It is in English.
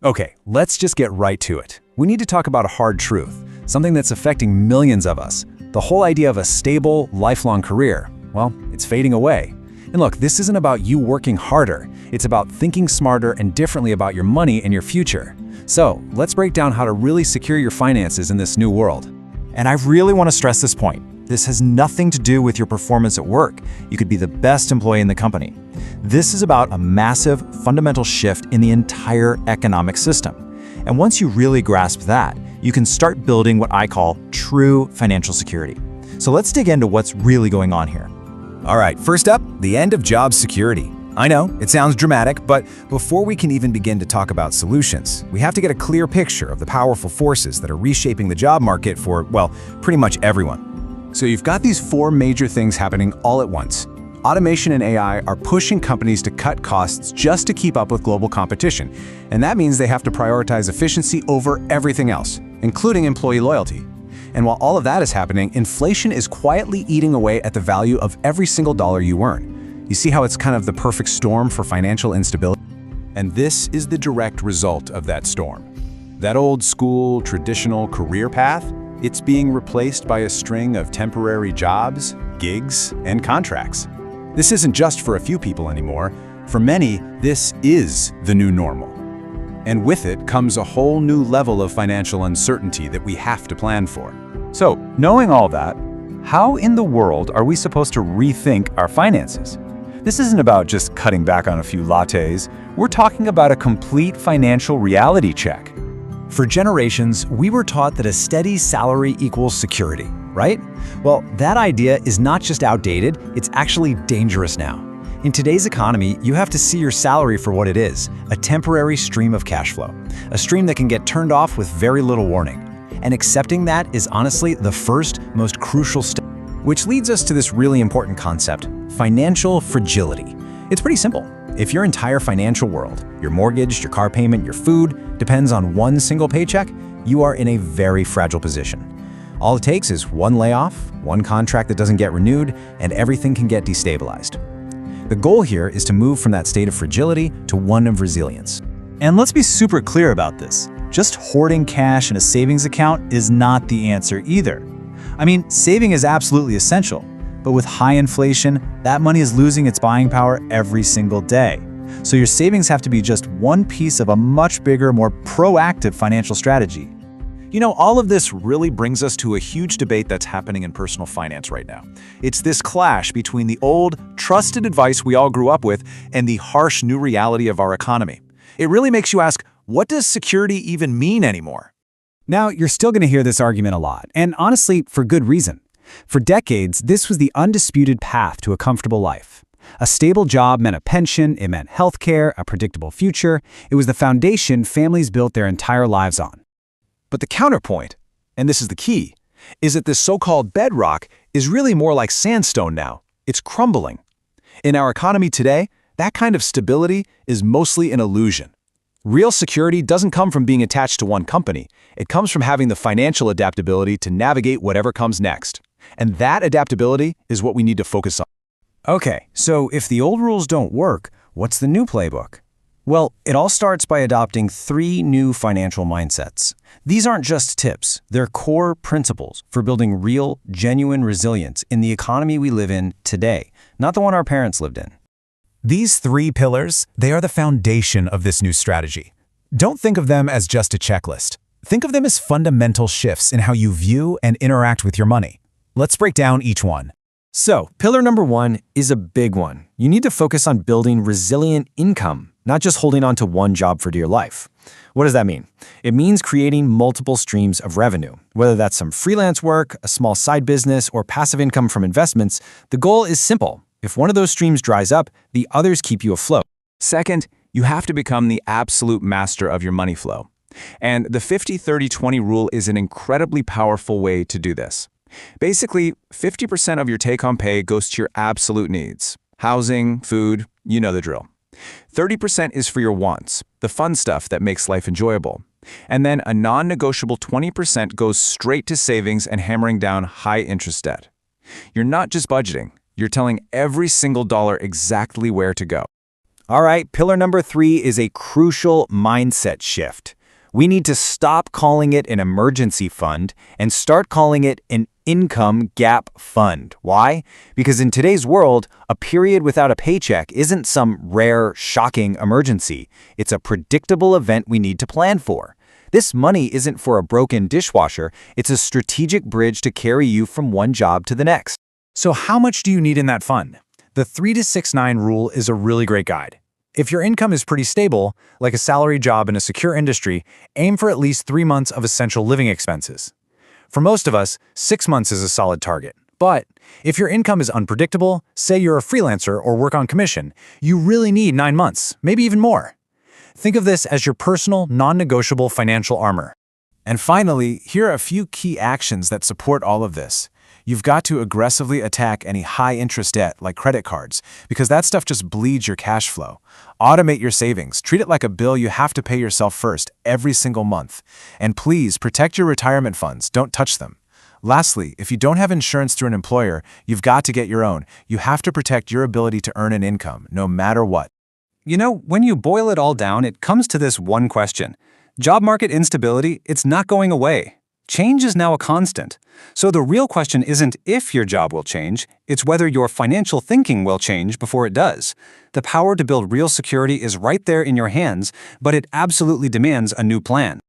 Okay, let's just get right to it. We need to talk about a hard truth, something that's affecting millions of us. The whole idea of a stable, lifelong career, well, it's fading away. And look, this isn't about you working harder. It's about thinking smarter and differently about your money and your future. So, let's break down how to really secure your finances in this new world. And I really want to stress this point. This has nothing to do with your performance at work. You could be the best employee in the company. This is about a massive, fundamental shift in the entire economic system. And once you really grasp that, you can start building what I call true financial security. So let's dig into what's really going on here. All right, first up, the end of job security. I know, it sounds dramatic, but before we can even begin to talk about solutions, we have to get a clear picture of the powerful forces that are reshaping the job market for, well, pretty much everyone. So you've got these four major things happening all at once. Automation and AI are pushing companies to cut costs just to keep up with global competition. And that means they have to prioritize efficiency over everything else, including employee loyalty. And while all of that is happening, inflation is quietly eating away at the value of every single dollar you earn. You see how it's kind of the perfect storm for financial instability? And this is the direct result of that storm. That old school, traditional career path, it's being replaced by a string of temporary jobs, gigs, and contracts. This isn't just for a few people anymore. For many, this is the new normal. And with it comes a whole new level of financial uncertainty that we have to plan for. So, knowing all that, how in the world are we supposed to rethink our finances? This isn't about just cutting back on a few lattes. We're talking about a complete financial reality check. For generations, we were taught that a steady salary equals security, right? Well, that idea is not just outdated, it's actually dangerous now. In today's economy, you have to see your salary for what it is, a temporary stream of cash flow, a stream that can get turned off with very little warning. And accepting that is honestly the first, most crucial step. Which leads us to this really important concept, financial fragility. It's pretty simple. If your entire financial world, your mortgage, your car payment, your food, depends on one single paycheck, you are in a very fragile position. All it takes is one layoff, one contract that doesn't get renewed, and everything can get destabilized. The goal here is to move from that state of fragility to one of resilience. And let's be super clear about this. Just hoarding cash in a savings account is not the answer either. I mean, saving is absolutely essential, but with high inflation, that money is losing its buying power every single day. So your savings have to be just one piece of a much bigger, more proactive financial strategy. You know, all of this really brings us to a huge debate that's happening in personal finance right now. It's this clash between the old, trusted advice we all grew up with and the harsh new reality of our economy. It really makes you ask, what does security even mean anymore? Now, you're still going to hear this argument a lot, and honestly, for good reason. For decades, this was the undisputed path to a comfortable life. A stable job meant a pension, it meant healthcare, a predictable future. It was the foundation families built their entire lives on. But the counterpoint, and this is the key, is that this so-called bedrock is really more like sandstone now. It's crumbling. In our economy today, that kind of stability is mostly an illusion. Real security doesn't come from being attached to one company. It comes from having the financial adaptability to navigate whatever comes next. And that adaptability is what we need to focus on. Okay, so if the old rules don't work, what's the new playbook? Well, it all starts by adopting 3 new financial mindsets. These aren't just tips, they're core principles for building real, genuine resilience in the economy we live in today, not the one our parents lived in. These 3 pillars, they are the foundation of this new strategy. Don't think of them as just a checklist. Think of them as fundamental shifts in how you view and interact with your money. Let's break down each one. So, pillar number 1 is a big one. You need to focus on building resilient income, not just holding on to one job for dear life. What does that mean? It means creating multiple streams of revenue. Whether that's some freelance work, a small side business, or passive income from investments, the goal is simple. If one of those streams dries up, the others keep you afloat. Second, you have to become the absolute master of your money flow. And the 50-30-20 rule is an incredibly powerful way to do this. Basically, 50% of your take-home pay goes to your absolute needs. Housing, food, you know the drill. 30% is for your wants, the fun stuff that makes life enjoyable. And then a non-negotiable 20% goes straight to savings and hammering down high-interest debt. You're not just budgeting, you're telling every single dollar exactly where to go. All right, pillar number 3 is a crucial mindset shift. We need to stop calling it an emergency fund and start calling it an income gap fund. Why? Because in today's world, a period without a paycheck isn't some rare, shocking emergency. It's a predictable event we need to plan for. This money isn't for a broken dishwasher, it's a strategic bridge to carry you from one job to the next. So how much do you need in that fund? The 3-to-6-9 rule is a really great guide. If your income is pretty stable, like a salary job in a secure industry, aim for at least 3 months of essential living expenses. For most of us, 6 months is a solid target. But if your income is unpredictable, say you're a freelancer or work on commission, you really need 9 months, maybe even more. Think of this as your personal, non-negotiable financial armor. And finally, here are a few key actions that support all of this. You've got to aggressively attack any high-interest debt like credit cards, because that stuff just bleeds your cash flow. Automate your savings. Treat it like a bill you have to pay yourself first every single month. And please protect your retirement funds. Don't touch them. Lastly, if you don't have insurance through an employer, you've got to get your own. You have to protect your ability to earn an income, no matter what. You know, when you boil it all down, it comes to this one question. Job market instability, it's not going away. Change is now a constant. So the real question isn't if your job will change, it's whether your financial thinking will change before it does. The power to build real security is right there in your hands, but it absolutely demands a new plan.